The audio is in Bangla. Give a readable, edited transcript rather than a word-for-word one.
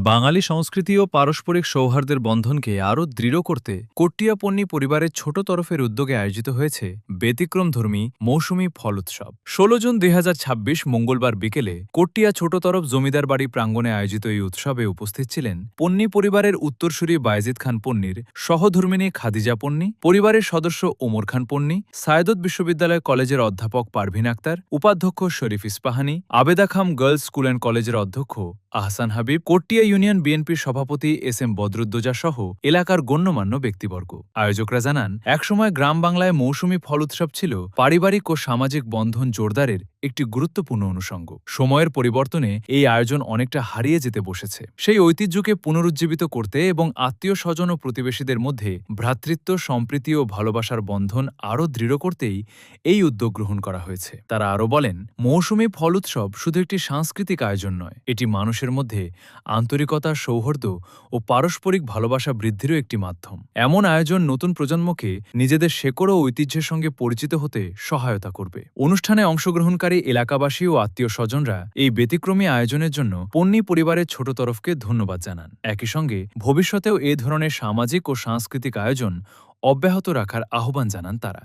বাঙালি সংস্কৃতি ও পারস্পরিক সৌহার্দ্যের বন্ধনকে আরও দৃঢ় করতে কট্টিয়া পন্নী পরিবারের ছোট তরফের উদ্যোগে আয়োজিত হয়েছে ব্যতিক্রমধর্মী মৌসুমী ফল উৎসব। ১৬ জুন ২০২৬ মঙ্গলবার বিকেলে কট্টিয়া ছোট তরফ জমিদার বাড়ি প্রাঙ্গণে আয়োজিত এই উৎসবে উপস্থিত ছিলেন পন্নী পরিবারের উত্তরসূরি বায়েজিদ খান পন্নীর সহধর্মিণী খাদিজা পন্নী, পরিবারের সদস্য ওমর খান পন্নী, সায়েদত বিশ্ববিদ্যালয় কলেজের অধ্যাপক পারভিন আক্তার, উপাধ্যক্ষ শরীফ ইস্পাহানি, আবেদা খাম গার্লস স্কুল অ্যান্ড কলেজের অধ্যক্ষ আহসান হাবিব, কট্টিয়া ইউনিয়ন বিএনপির সভাপতি এস.এম. বদরুদ্দোজা সহ এলাকার গণ্যমান্য ব্যক্তিবর্গ। আয়োজকরা জানান, একসময় গ্রাম বাংলায় মৌসুমী ফল উৎসব ছিল পারিবারিক ও সামাজিক বন্ধন জোরদারের একটি গুরুত্বপূর্ণ অনুষঙ্গ। সময়ের পরিবর্তনে এই আয়োজন অনেকটা হারিয়ে যেতে বসেছে। সেই ঐতিহ্যকে পুনরুজ্জীবিত করতে এবং আত্মীয় স্বজন ও প্রতিবেশীদের মধ্যে ভ্রাতৃত্ব, সম্প্রীতি ও ভালোবাসার বন্ধন আরও দৃঢ় করতেই এই উদ্যোগ গ্রহণ করা হয়েছে। তারা আরও বলেন, মৌসুমী ফল উৎসব শুধু একটি সাংস্কৃতিক আয়োজন নয়, এটি মানুষের মধ্যে আন্তরিকতা, সৌহার্দ্য ও পারস্পরিক ভালোবাসা বৃদ্ধিরও একটি মাধ্যম। এমন আয়োজন নতুন প্রজন্মকে নিজেদের শেকড় ও ঐতিহ্যের সঙ্গে পরিচিত হতে সহায়তা করবে। অনুষ্ঠানে অংশগ্রহণকারী এলাকাবাসী ও আত্মীয় স্বজনরা এই ব্যতিক্রমী আয়োজনের জন্য পন্নী পরিবারের ছোট তরফকে ধন্যবাদ জানান। একই সঙ্গে ভবিষ্যতেও এ ধরনের সামাজিক ও সাংস্কৃতিক আয়োজন অব্যাহত রাখার আহ্বান জানান তারা।